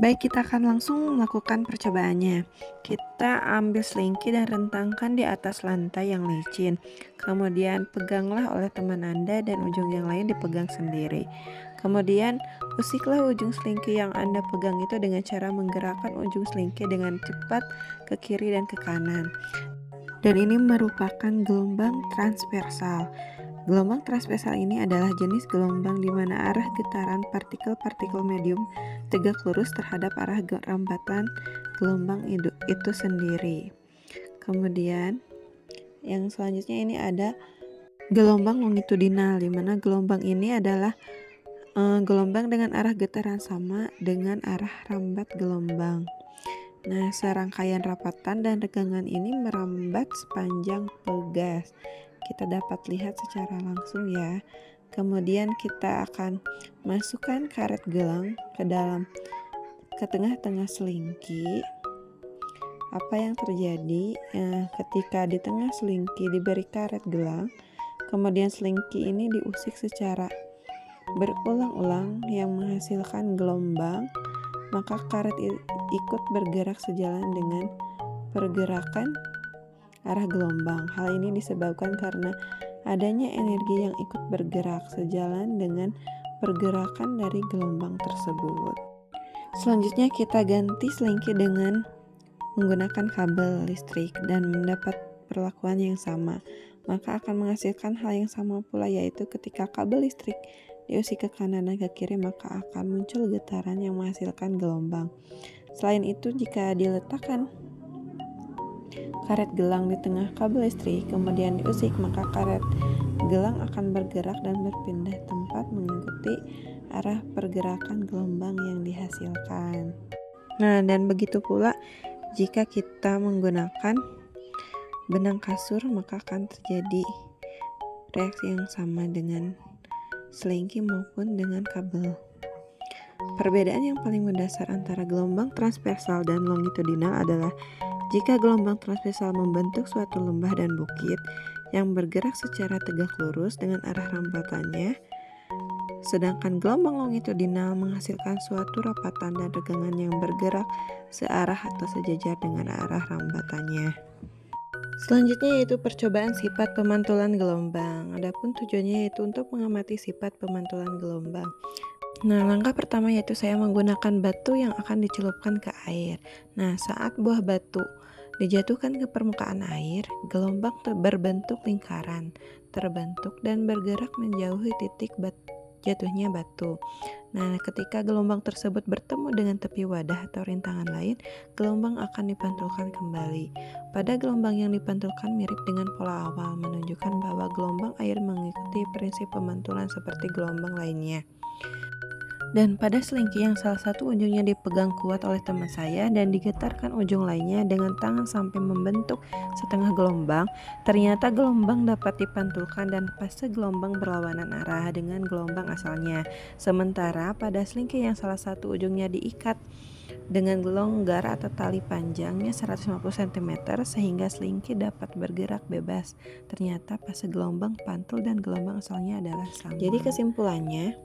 Baik, kita akan langsung melakukan percobaannya. Kita ambil selingki dan rentangkan di atas lantai yang licin. Kemudian peganglah oleh teman Anda dan ujung yang lain dipegang sendiri. Kemudian usiklah ujung selingki yang Anda pegang itu dengan cara menggerakkan ujung selingki dengan cepat ke kiri dan ke kanan. Dan ini merupakan gelombang transversal. Gelombang transversal ini adalah jenis gelombang di mana arah getaran partikel-partikel medium tegak lurus terhadap arah rambatan gelombang itu sendiri. Kemudian yang selanjutnya ini ada gelombang longitudinal, di mana gelombang ini adalah gelombang dengan arah getaran sama dengan arah rambat gelombang. Nah, serangkaian rapatan dan regangan ini merambat sepanjang pegas. Kita dapat lihat secara langsung ya. Kemudian kita akan masukkan karet gelang ke tengah-tengah selingki. Apa yang terjadi ketika di tengah selingki diberi karet gelang, kemudian selingki ini diusik secara berulang-ulang yang menghasilkan gelombang, maka karet ikut bergerak sejalan dengan pergerakan arah gelombang. Hal ini disebabkan karena adanya energi yang ikut bergerak sejalan dengan pergerakan dari gelombang tersebut. Selanjutnya kita ganti selingki dengan menggunakan kabel listrik dan mendapat perlakuan yang sama. Maka akan menghasilkan hal yang sama pula, yaitu ketika kabel listrik diusik ke kanan dan ke kiri, maka akan muncul getaran yang menghasilkan gelombang. Selain itu, jika diletakkan karet gelang di tengah kabel listrik kemudian diusik, maka karet gelang akan bergerak dan berpindah tempat mengikuti arah pergerakan gelombang yang dihasilkan. Nah, dan begitu pula jika kita menggunakan benang kasur, maka akan terjadi reaksi yang sama dengan selingki maupun dengan kabel. Perbedaan yang paling mendasar antara gelombang transversal dan longitudinal adalah jika gelombang transversal membentuk suatu lembah dan bukit yang bergerak secara tegak lurus dengan arah rambatannya, sedangkan gelombang longitudinal menghasilkan suatu rapatan dan regangan yang bergerak searah atau sejajar dengan arah rambatannya. Selanjutnya yaitu percobaan sifat pemantulan gelombang. Adapun tujuannya yaitu untuk mengamati sifat pemantulan gelombang. Nah, langkah pertama yaitu saya menggunakan batu yang akan dicelupkan ke air. Nah, saat buah batu dijatuhkan ke permukaan air, gelombang berbentuk lingkaran, terbentuk dan bergerak menjauhi titik jatuhnya batu. Nah, ketika gelombang tersebut bertemu dengan tepi wadah atau rintangan lain, gelombang akan dipantulkan kembali. Pada gelombang yang dipantulkan mirip dengan pola awal, menunjukkan bahwa gelombang air mengikuti prinsip pemantulan seperti gelombang lainnya. Dan pada selingki yang salah satu ujungnya dipegang kuat oleh teman saya dan digetarkan ujung lainnya dengan tangan sampai membentuk setengah gelombang, ternyata gelombang dapat dipantulkan dan fase gelombang berlawanan arah dengan gelombang asalnya. Sementara pada selingki yang salah satu ujungnya diikat dengan longgar atau tali panjangnya 150 cm sehingga selingki dapat bergerak bebas, ternyata fase gelombang pantul dan gelombang asalnya adalah sama. Jadi kesimpulannya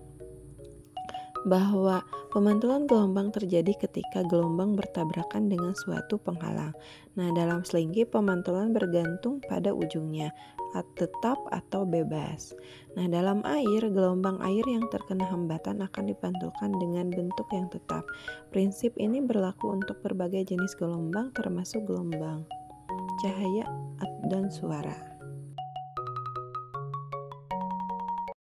bahwa pemantulan gelombang terjadi ketika gelombang bertabrakan dengan suatu penghalang. Nah, dalam selingki pemantulan bergantung pada ujungnya, tetap atau bebas. Nah, dalam air, gelombang air yang terkena hambatan akan dipantulkan dengan bentuk yang tetap. Prinsip ini berlaku untuk berbagai jenis gelombang termasuk gelombang cahaya dan suara.